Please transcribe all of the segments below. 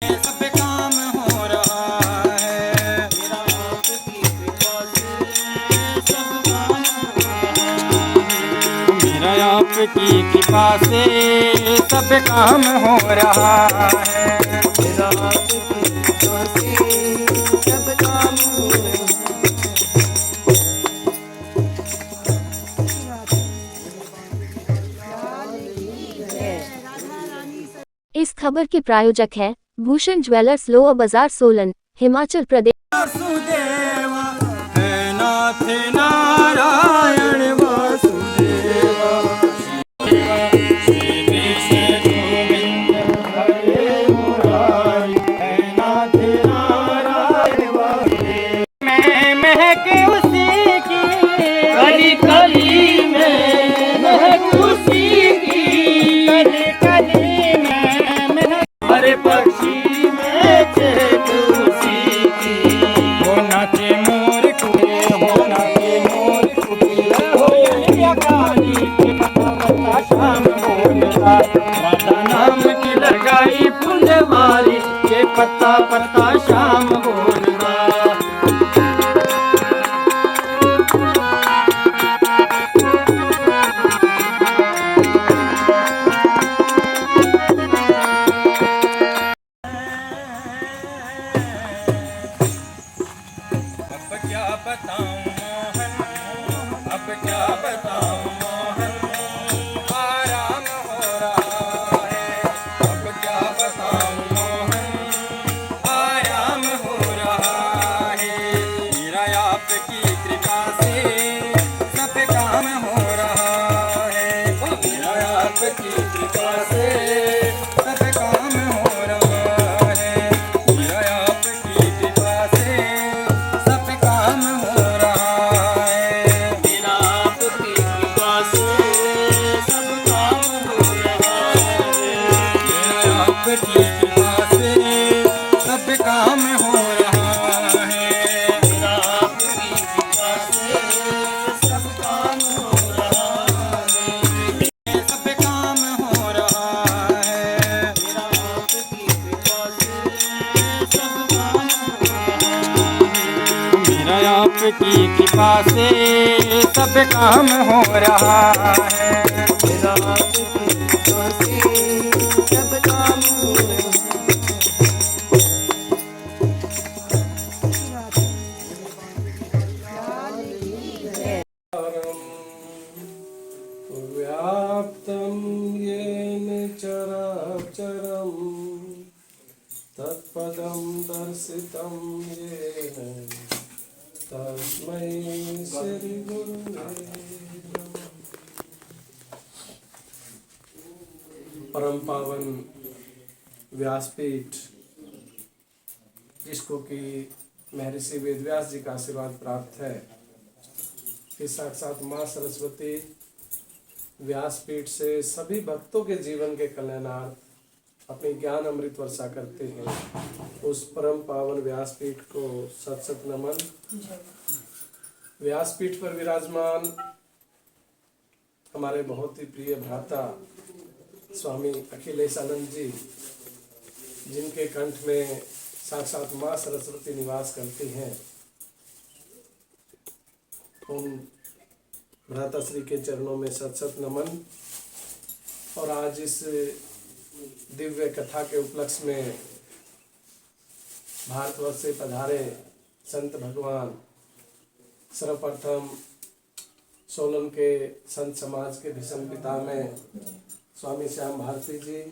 सब काम हो रहा है, मेरा आपकी कृपा से सब काम हो रहा है। मेरा आपकी कृपा से सब काम हो रहा है। मेरा आपकी कृपा से सब काम हो रहा है। इस खबर के प्रायोजक है भूषण ज्वेलर्स, लोअर बाजार, सोलन, हिमाचल प्रदेश। वासुदेव है नाथ नारायण वासुदेव, श्री कृष्ण गोविंद हरे मुरारी है नाथ नारायण वासुदेव। मैं महक उसी की कली कली में महक उसी की, कली कली में महक, हर पक्षी में चहक उसी की। हो नाचे मोर कुटे, हो नाचे मोर कुटे, हो ये काली के पता शाम बोलता, राधा नाम की लगाई फुलवारी के पत्ता पत्ता शाम बोलता। अब क्या बताऊं मोहन, अब क्या बताऊं मोहन, आराम हो रहा है। अब क्या बताऊं मोहन, आराम हो रहा है। मेरा आपकी कृपा से सब काम हो रहा है, मेरा आपकी कृपा से सब काम हो रहा है। मेरा आपकी कृपा से सब काम हो रहा है। मेरा आपकी कृपा से सब काम हो रहा है। मेरा आपकी कृपा से सब काम हो रहा है। मेरा आपकी कृपा से सब काम हो रहा है। सब काम हो रहा है। मेरा आपकी कृपा से सब काम हो रहा है। मेरा आपकी कृपा से सब काम हो रहा है। मेरा आपकी कृपा से सब काम हो रहा है। व्याप्तं येन चराचरं तत्पदं दर्शितं येन तस्मै श्रीगुरुवे नमः। परम पावन व्यासपीठ, जिसको कि महर्षि वेदव्यास जी का आशीर्वाद प्राप्त है कि साक्षात माँ सरस्वती व्यासपीठ से सभी भक्तों के जीवन के कल्याणार्थ अपनी ज्ञान अमृत वर्षा करते हैं। उस परम पावन व्यासपीठ को सत सत नमन। व्यासपीठ पर विराजमान हमारे बहुत ही प्रिय भ्राता स्वामी अखिलेश आनंद जी, जिनके कंठ में साक्षात माँ सरस्वती निवास करती हैं, उन भ्राता श्री के चरणों में सत सत नमन। और आज इस दिव्य कथा के उपलक्ष्य में भारतवर्ष से पधारे संत भगवान, सर्वप्रथम सोलन के संत समाज के भीषम पिता में स्वामी श्याम भारती जी,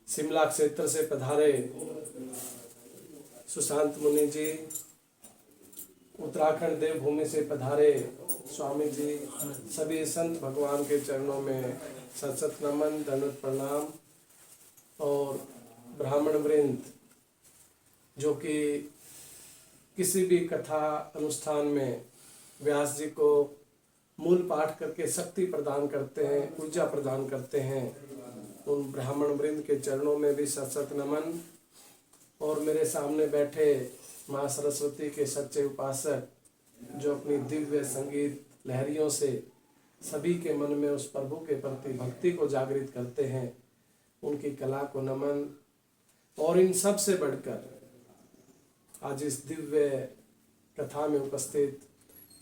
शिमला क्षेत्र से पधारे सुशांत मुनि जी, उत्तराखंड देवभूमि से पधारे स्वामी जी, सभी संत भगवान के चरणों में सत सत नमन, दंडवत प्रणाम। और ब्राह्मण वृंद, जो कि किसी भी कथा अनुष्ठान में व्यास जी को मूल पाठ करके शक्ति प्रदान करते हैं, ऊर्जा प्रदान करते हैं, उन ब्राह्मण वृंद के चरणों में भी सत सत नमन। और मेरे सामने बैठे माँ सरस्वती के सच्चे उपासक, जो अपनी दिव्य संगीत लहरियों से सभी के मन में उस प्रभु के प्रति भक्ति को जागृत करते हैं, उनकी कला को नमन। और इन सब से बढ़कर आज इस दिव्य कथा में उपस्थित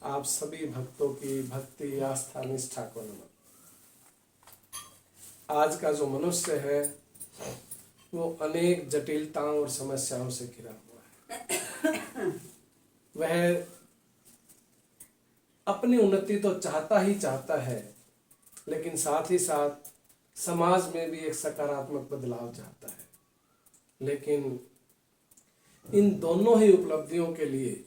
आप सभी भक्तों की भक्ति, आस्था, निष्ठा को नमन। आज का जो मनुष्य है वो अनेक जटिलताओं और समस्याओं से घिरा हुआ है। वह अपनी उन्नति तो चाहता ही चाहता है, लेकिन साथ ही साथ समाज में भी एक सकारात्मक बदलाव चाहता है। लेकिन इन दोनों ही उपलब्धियों के लिए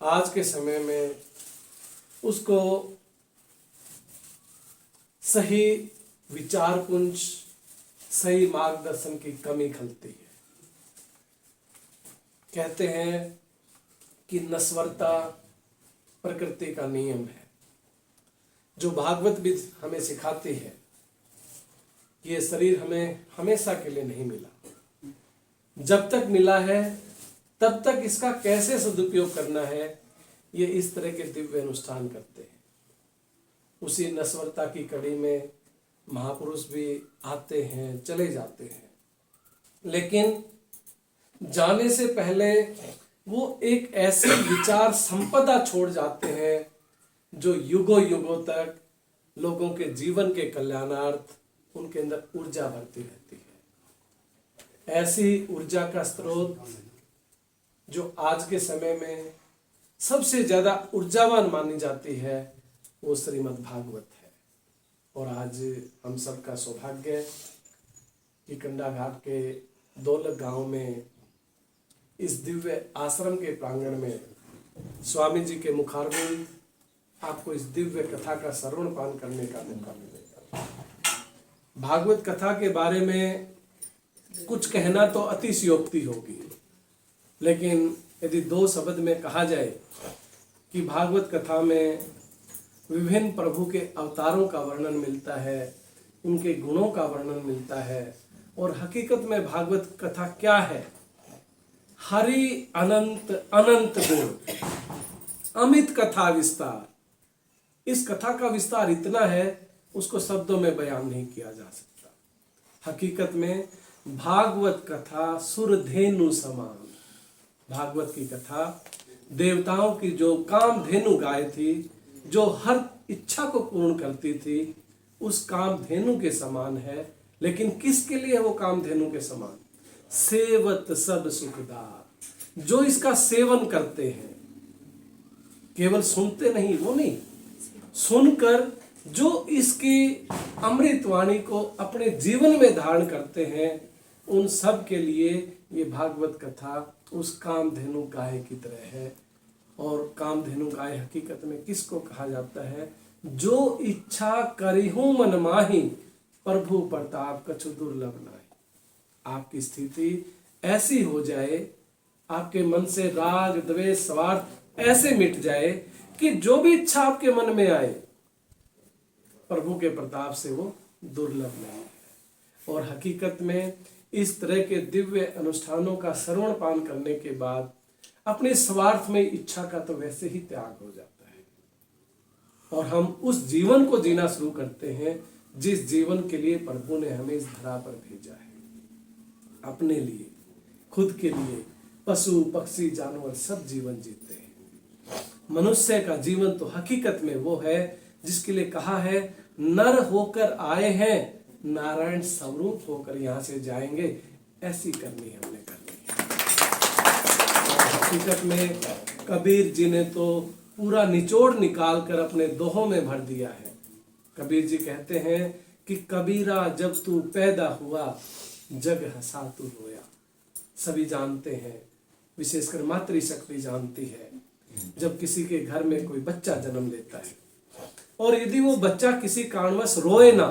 आज के समय में उसको सही विचार पुंज, सही मार्गदर्शन की कमी खलती है। कहते हैं कि नश्वरता प्रकृति का नियम है, जो भागवत भी हमें सिखाती है कि ये शरीर हमें हमेशा के लिए नहीं मिला। जब तक मिला है तब तक इसका कैसे सदुपयोग करना है, ये इस तरह के दिव्य अनुष्ठान करते हैं। उसी नश्वरता की कड़ी में महापुरुष भी आते हैं, चले जाते हैं, लेकिन जाने से पहले वो एक ऐसी विचार संपदा छोड़ जाते हैं जो युगों युगों तक लोगों के जीवन के कल्याणार्थ उनके अंदर ऊर्जा भरती रहती है। ऐसी ऊर्जा का स्रोत जो आज के समय में सबसे ज्यादा ऊर्जावान मानी जाती है वो श्रीमद् भागवत है। और आज हम सबका सौभाग्य है कि कंडा घाट के दौलत गांव में इस दिव्य आश्रम के प्रांगण में स्वामी जी के मुखारबिंद आपको इस दिव्य कथा का श्रवण पान करने का मौका मिलेगा। भागवत कथा के बारे में कुछ कहना तो अतिशयोक्ति होगी, लेकिन यदि दो शब्द में कहा जाए कि भागवत कथा में विभिन्न प्रभु के अवतारों का वर्णन मिलता है, उनके गुणों का वर्णन मिलता है, और हकीकत में भागवत कथा क्या है? हरि अनंत अनंत गुण, अमित कथा विस्तार। इस कथा का विस्तार इतना है उसको शब्दों में बयान नहीं किया जा सकता। हकीकत में भागवत कथा सुरधेनु समान। भागवत की कथा देवताओं की जो कामधेनु गाय थी, जो हर इच्छा को पूर्ण करती थी, उस कामधेनु के समान है। लेकिन किसके लिए है वो कामधेनु के समान? सेवत सब सुखदार, जो इसका सेवन करते हैं, केवल सुनते नहीं, वो नहीं, सुनकर जो इसकी अमृतवाणी को अपने जीवन में धारण करते हैं, उन सब के लिए ये भागवत कथा उस कामधेनु गाय की तरह है। और कामधेनु गाय हकीकत में किसको कहा जाता है? जो इच्छा करिहूं मन माही, प्रभु प्रताप कछु दुर्लभ नाहि। आपकी स्थिति ऐसी हो जाए, आपके मन से राग द्वेष स्वार्थ ऐसे मिट जाए कि जो भी इच्छा आपके मन में आए, प्रभु के प्रताप से वो दुर्लभ नहीं है। और हकीकत में इस तरह के दिव्य अनुष्ठानों का श्रवण पान करने के बाद अपने स्वार्थ में इच्छा का तो वैसे ही त्याग हो जाता है, और हम उस जीवन को जीना शुरू करते हैं जिस जीवन के लिए प्रभु ने हमें इस धरा पर भेजा है। अपने लिए, खुद के लिए पशु पक्षी जानवर सब जीवन जीते हैं। मनुष्य का जीवन तो हकीकत में वो है जिसके लिए कहा है नर होकर आए हैं, नारायण स्वरूप होकर यहाँ से जाएंगे। ऐसी करनी हमने करनी है। हकीकत में कबीर जी ने तो पूरा निचोड़ निकाल कर अपने दोहों में भर दिया है। कबीर जी कहते हैं कि कबीरा जब तू पैदा हुआ, जग हंसा तू रोया। सभी जानते हैं, विशेषकर मातृशक्ति जानती है, जब किसी के घर में कोई बच्चा जन्म लेता है और यदि वो बच्चा किसी कारणवश रोए ना,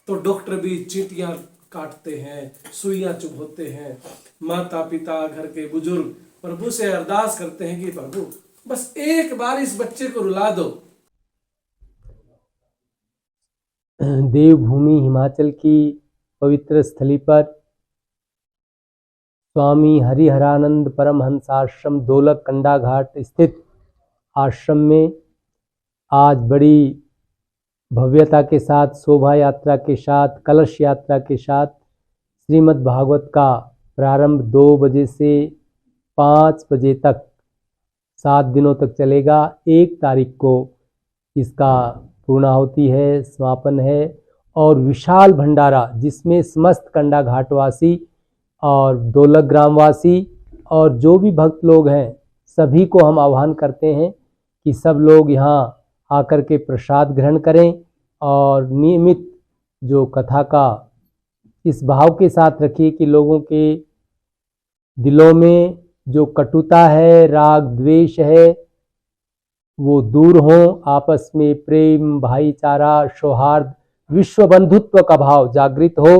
तो डॉक्टर भी चींटियां काटते हैं, सुइयां चुभोते हैं। माता पिता, घर के बुजुर्ग प्रभु से अरदास करते हैं कि प्रभु बस एक बार इस बच्चे को रुला दो। देवभूमि हिमाचल की पवित्र स्थली पर स्वामी हरिहरानंद परमहंस आश्रम दोलक कंडा घाट स्थित आश्रम में आज बड़ी भव्यता के साथ, शोभा यात्रा के साथ, कलश यात्रा के साथ श्रीमद् भागवत का प्रारंभ 2 बजे से 5 बजे तक 7 दिनों तक चलेगा। 1 तारीख को इसका पूर्णाहुति है, समापन है। और विशाल भंडारा जिसमें समस्त कंडा घाटवासी और दोलक ग्रामवासी और जो भी भक्त लोग हैं सभी को हम आह्वान करते हैं कि सब लोग यहाँ आकर के प्रसाद ग्रहण करें और नियमित जो कथा का इस भाव के साथ रखिए कि लोगों के दिलों में जो कटुता है, राग द्वेष है, वो दूर हो। आपस में प्रेम, भाईचारा, सौहार्द, विश्व बंधुत्व का भाव जागृत हो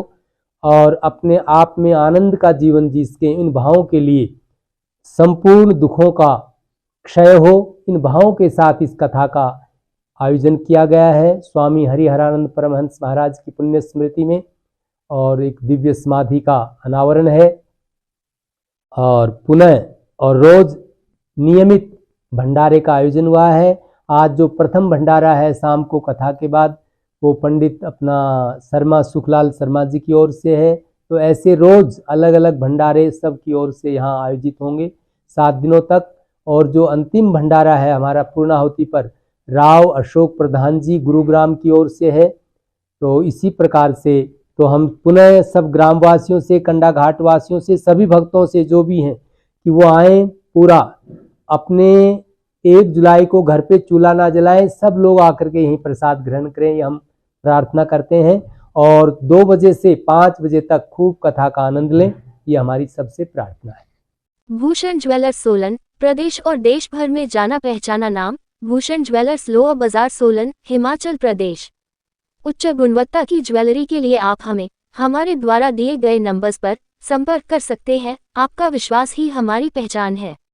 और अपने आप में आनंद का जीवन जी सके। इन भावों के लिए संपूर्ण दुखों का क्षय हो, इन भावों के साथ इस कथा का आयोजन किया गया है स्वामी हरिहरानंद परमहंस महाराज की पुण्य स्मृति में। और एक दिव्य समाधि का अनावरण है और पुनः और रोज नियमित भंडारे का आयोजन हुआ है। आज जो प्रथम भंडारा है शाम को कथा के बाद, वो पंडित अपना शर्मा सुखलाल शर्मा जी की ओर से है। तो ऐसे रोज अलग अलग भंडारे सब की ओर से यहाँ आयोजित होंगे 7 दिनों तक। और जो अंतिम भंडारा है हमारा पूर्णाहुति पर राव अशोक प्रधान जी गुरुग्राम की ओर से है। तो इसी प्रकार से तो हम पुनः सब ग्रामवासियों से, कंडा घाट वासियों से, सभी भक्तों से जो भी हैं कि वो आएँ, पूरा अपने 1 जुलाई को घर पे चूल्हा ना जलाएं, सब लोग आकर के यहीं प्रसाद ग्रहण करें, ये हम प्रार्थना करते हैं। और 2 बजे से 5 बजे तक खूब कथा का आनंद लें, ये हमारी सबसे प्रार्थना है। भूषण ज्वेलर्स सोलन, प्रदेश और देश भर में जाना पहचाना नाम। भूषण ज्वेलर्स लोअर बाजार सोलन, हिमाचल प्रदेश। उच्च गुणवत्ता की ज्वेलरी के लिए आप हमें हमारे द्वारा दिए गए नंबर्स पर संपर्क कर सकते हैं। आपका विश्वास ही हमारी पहचान है।